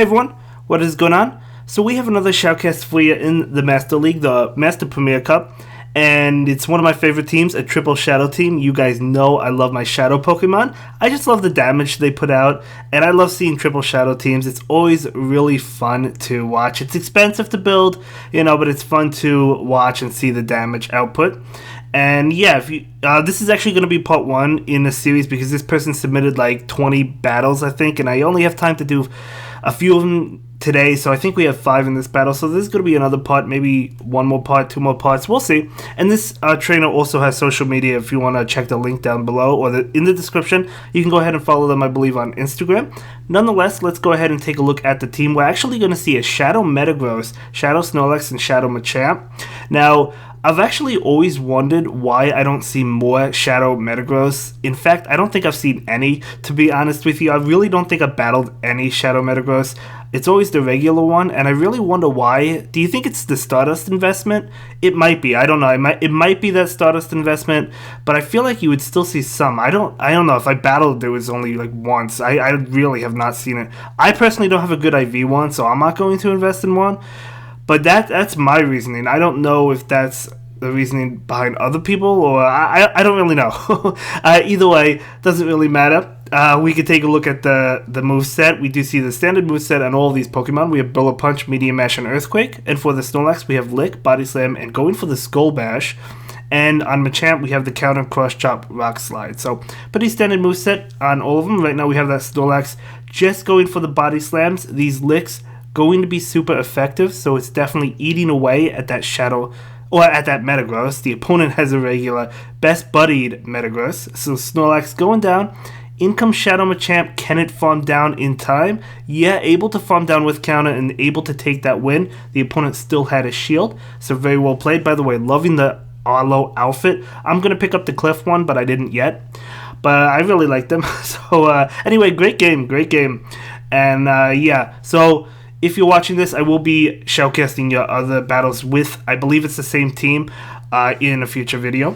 Hey everyone, what is going on? So we have another shoutcast for you in the Master League, the Master Premier Cup, and it's one of my favorite teams, a triple Shadow team. You guys know I love my Shadow Pokemon. I just love the damage they put out, and I love seeing triple Shadow teams. It's always really fun to watch. It's expensive to build, but it's fun to watch and see the damage output. And yeah, this is actually going to be part one in a series because this person submitted like 20 battles, I think, and I only have time to do a few of them today, so I think we have 5 in this battle. So this is going to be another part, maybe one more part, 2 more parts, we'll see. And this trainer also has social media. If you want to check the link down below or in the description, you can go ahead and follow them, I believe, on Instagram. Nonetheless, let's go ahead and take a look at the team. We're actually going to see a Shadow Metagross, Shadow Snorlax, and Shadow Machamp. Now, I've actually always wondered why I don't see more Shadow Metagross. In fact, I don't think I've seen any, to be honest with you. I really don't think I've battled any Shadow Metagross. It's always the regular one, and I really wonder why. Do you think it's the Stardust investment? It might be. I don't know. It might be that Stardust investment, but I feel like you would still see some. I don't know. If I battled, there was only like once. I really have not seen it. I personally don't have a good IV one, so I'm not going to invest in one. But that's my reasoning. I don't know if that's the reasoning behind other people, or I don't really know. Either way, doesn't really matter. We could take a look at the moveset. We do see the standard moveset on all of these Pokemon. We have Bullet Punch, Medium Mash, and Earthquake. And for the Snorlax, we have Lick, Body Slam, and going for the Skull Bash. And on Machamp, we have the Counter, Cross Chop, Rock Slide. So, pretty standard moveset on all of them. Right now, we have that Snorlax just going for the Body Slams. These Licks going to be super effective, so it's definitely eating away at that Shadow, or at that Metagross. The opponent has a regular best buddied Metagross, so Snorlax going down. In comes Shadow Machamp. Can it farm down in time? Yeah, able to farm down with counter and able to take that win. The opponent still had a shield, so very well played. By the way, loving the Arlo outfit. I'm going to pick up the Cliff one, but I didn't yet. But I really like them. So anyway, great game. And yeah, so if you're watching this, I will be shoutcasting your other battles with, I believe it's the same team, in a future video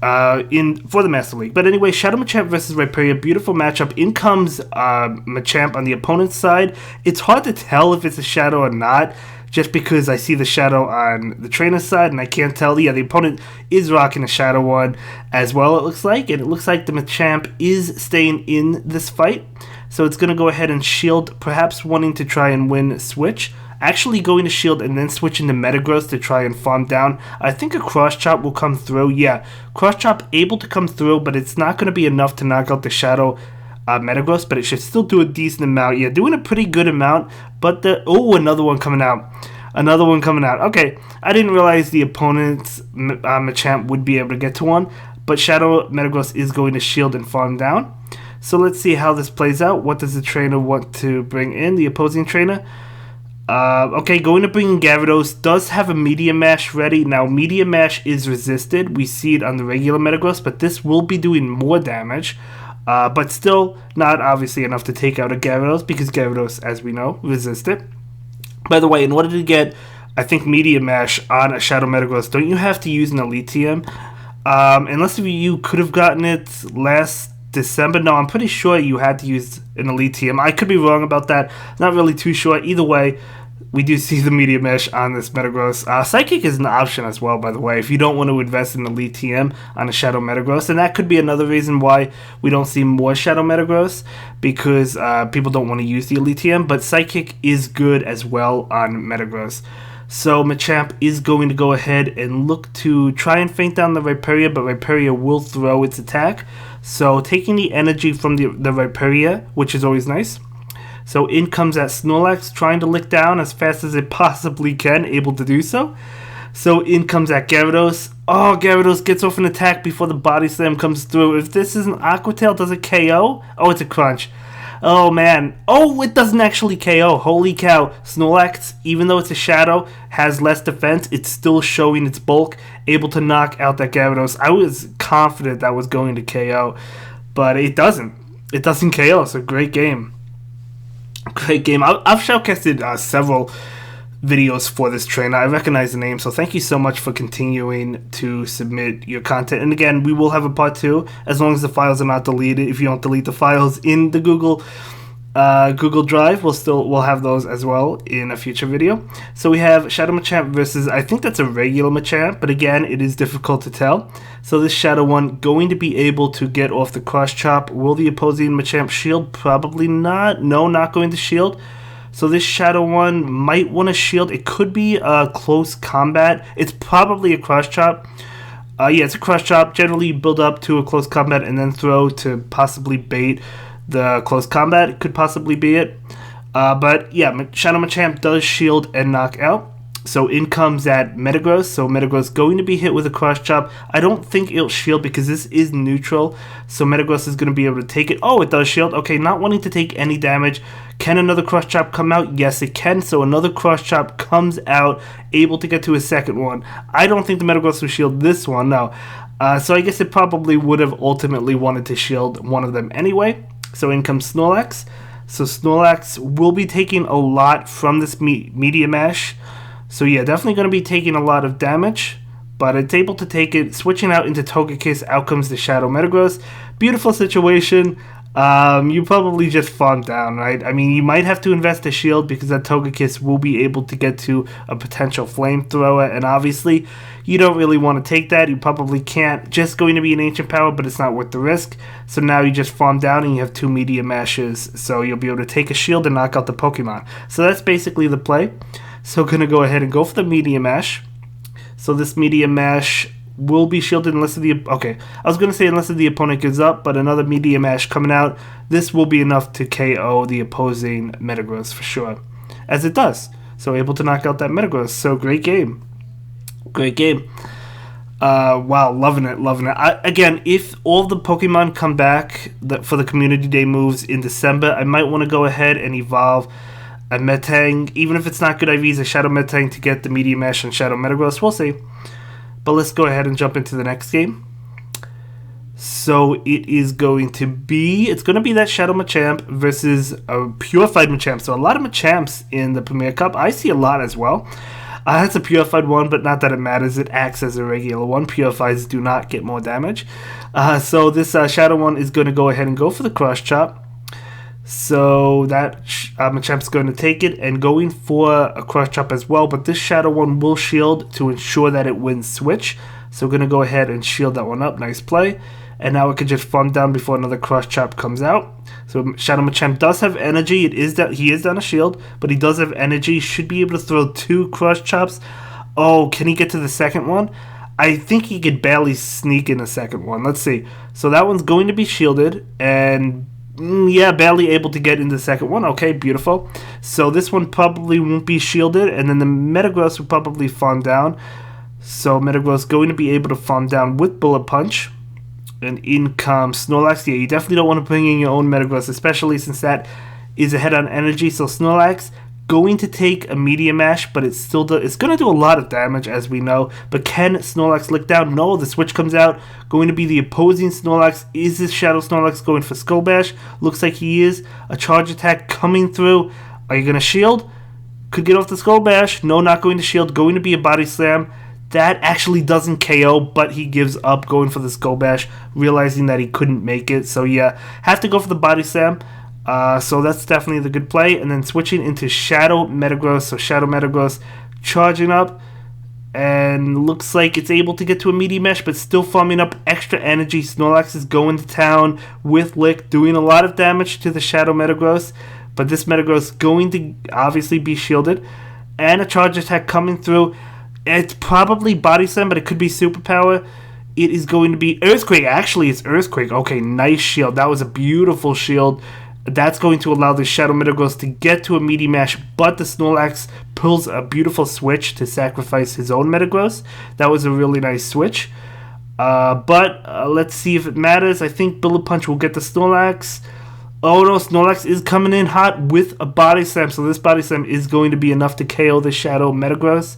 for the Master League. But anyway, Shadow Machamp versus Rhyperior, beautiful matchup. In comes Machamp on the opponent's side. It's hard to tell if it's a Shadow or not, just because I see the Shadow on the trainer's side, and I can't tell. Yeah, the opponent is rocking a Shadow one as well, it looks like. And it looks like the Machamp is staying in this fight. So it's going to go ahead and shield, perhaps wanting to try and win switch. Actually going to shield and then switch into Metagross to try and farm down. I think a Cross Chop will come through. Yeah, Cross Chop able to come through, but it's not going to be enough to knock out the Shadow Metagross, but it should still do a decent amount. Yeah, doing a pretty good amount, but another one coming out. Okay, I didn't realize the opponent's Machamp would be able to get to one, but Shadow Metagross is going to shield and farm down. So let's see how this plays out. What does the trainer want to bring in? The opposing trainer. Okay, going to bring in Gyarados. Does have a Medium Mash ready. Now, Medium Mash is resisted. We see it on the regular Metagross, but this will be doing more damage. But still not obviously enough to take out a Gyarados, because Gyarados, as we know, resist it. By the way, in order to get, I think, Medium Mash on a Shadow Metagross, don't you have to use an Elite TM? Unless you could have gotten it last December. No, I'm pretty sure you had to use an Elite TM. I could be wrong about that. Not really too sure. Either way, we do see the Medium Mesh on this Metagross. Psychic is an option as well, by the way, if you don't want to invest in Elite TM on a Shadow Metagross. And that could be another reason why we don't see more Shadow Metagross, because people don't want to use the Elite TM. But Psychic is good as well on Metagross. So Machamp is going to go ahead and look to try and feint down the Rhyperior, but Rhyperior will throw its attack. So taking the energy from the Rhyperior, which is always nice. So in comes that Snorlax, trying to lick down as fast as it possibly can, able to do so. So in comes that Gyarados. Oh, Gyarados gets off an attack before the Body Slam comes through. If this is an Aqua Tail, does it KO? Oh, it's a Crunch. Oh, man. Oh, it doesn't actually KO. Holy cow. Snorlax, even though it's a Shadow, has less defense. It's still showing its bulk, able to knock out that Gyarados. I was confident that was going to KO, but it doesn't. It doesn't KO, so great game. Great game. I've shoutcasted several videos for this trainer. I recognize the name, so thank you so much for continuing to submit your content. And again, we will have a part 2 as long as the files are not deleted. If you don't delete the files in the Google Google Drive, we'll have those as well in a future video. So we have Shadow Machamp versus, I think that's a regular Machamp, but again, it is difficult to tell. So this Shadow one going to be able to get off the cross chop. Will the opposing Machamp shield? Probably not. No, not going to shield. So this Shadow one might want to shield. It could be a close combat. It's probably a cross chop. Yeah, it's a cross chop. Generally, you build up to a close combat and then throw to possibly bait the close combat. It could possibly be it. But yeah, Shadow Machamp does shield and knock out. So in comes that Metagross. So Metagross going to be hit with a cross chop. I don't think it'll shield because this is neutral. So Metagross is going to be able to take it. Oh, it does shield. Okay, not wanting to take any damage. Can another cross chop come out? Yes, it can. So another cross chop comes out, able to get to a second one. I don't think the Metagross will shield this one, no. So I guess it probably would have ultimately wanted to shield one of them anyway. So in comes Snorlax. So Snorlax will be taking a lot from this Media Mash. So yeah, definitely going to be taking a lot of damage. But it's able to take it. Switching out into Togekiss, out comes the Shadow Metagross. Beautiful situation. You probably just farm down, right? I mean, you might have to invest a shield because that Togekiss will be able to get to a potential flamethrower, and obviously, you don't really want to take that. You probably can't. Just going to be an Ancient Power, but it's not worth the risk. So now you just farm down and you have 2 Media Mashes, so you'll be able to take a shield and knock out the Pokemon. So that's basically the play. So gonna go ahead and go for the Media Mash. So this Media Mash will be shielded unless the opponent gives up, but another Media Mash coming out, this will be enough to KO the opposing Metagross for sure, as it does. So able to knock out that Metagross. So great game. Wow, loving it. Again, if all the Pokemon come back for the Community Day moves in December, I might want to go ahead and evolve a Metang, even if it's not good IVs, a Shadow Metang to get the Media Mash and Shadow Metagross. We'll see. But let's go ahead and jump into the next game. So it's going to be that Shadow Machamp versus a Purified Machamp. So a lot of Machamps in the Premier Cup. I see a lot as well. That's a Purified one, but not that it matters. It acts as a regular one. Purifieds do not get more damage. So this Shadow one is going to go ahead and go for the Cross Chop. So that Machamp's going to take it and going for a Cross Chop as well. But this Shadow one will shield to ensure that it wins Switch. So we're going to go ahead and shield that one up. Nice play. And now it can just farm down before another Cross Chop comes out. So Shadow Machamp does have energy. He is down a shield, but he does have energy. Should be able to throw 2 Cross Chops. Oh, can he get to the second one? I think he could barely sneak in a second one. Let's see. So that one's going to be shielded, and yeah, barely able to get into the second one. Okay, beautiful. So this one probably won't be shielded, and then the Metagross will probably farm down. So Metagross going to be able to farm down with Bullet Punch. And in comes Snorlax. Yeah, you definitely don't want to bring in your own Metagross, especially since that is ahead on energy. So Snorlax going to take a Media Mash, but it's going to do a lot of damage, as we know. But can Snorlax lick down? No, the switch comes out. Going to be the opposing Snorlax. Is this Shadow Snorlax going for Skull Bash? Looks like he is. A charge attack coming through. Are you going to shield? Could get off the Skull Bash. No, not going to shield. Going to be a Body Slam. That actually doesn't KO, but he gives up going for the Skull Bash, realizing that he couldn't make it. So yeah, have to go for the Body Slam. So that's definitely the good play. And then switching into Shadow Metagross. So Shadow Metagross charging up. And looks like it's able to get to a Media Mash, but still farming up extra energy. Snorlax is going to town with Lick, doing a lot of damage to the Shadow Metagross. But this Metagross going to obviously be shielded. And a charge attack coming through. It's probably Body Slam, but it could be Superpower. It is going to be Earthquake. Actually, it's Earthquake. Okay, nice shield. That was a beautiful shield. That's going to allow the Shadow Metagross to get to a Media Mash, but the Snorlax pulls a beautiful switch to sacrifice his own Metagross. That was a really nice switch. But let's see if it matters. I think Bullet Punch will get the Snorlax. Oh no, Snorlax is coming in hot with a Body Slam, so this Body Slam is going to be enough to KO the Shadow Metagross,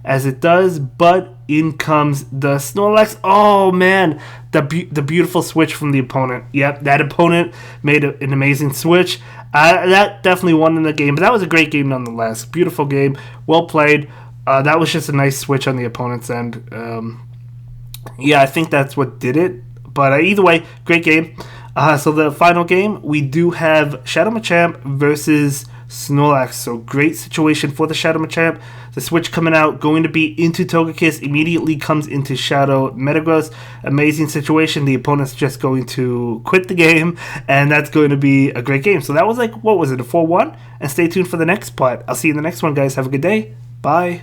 as it does, but in comes the Snorlax. Oh man, the beautiful switch from the opponent. Yep, that opponent made an amazing switch. That definitely won in the game, but that was a great game nonetheless. Beautiful game, well played. That was just a nice switch on the opponent's end. Yeah, I think that's what did it. But either way, great game. So the final game, we do have Shadow Machamp versus Snorlax. So great situation for the Shadow Machamp. The switch coming out, going to be into Togekiss, immediately comes into Shadow Metagross. Amazing situation. The opponent's just going to quit the game, and that's going to be a great game. So that was like, what was it, a 4-1? And stay tuned for the next part. I'll see you in the next one, guys. Have a good day. Bye.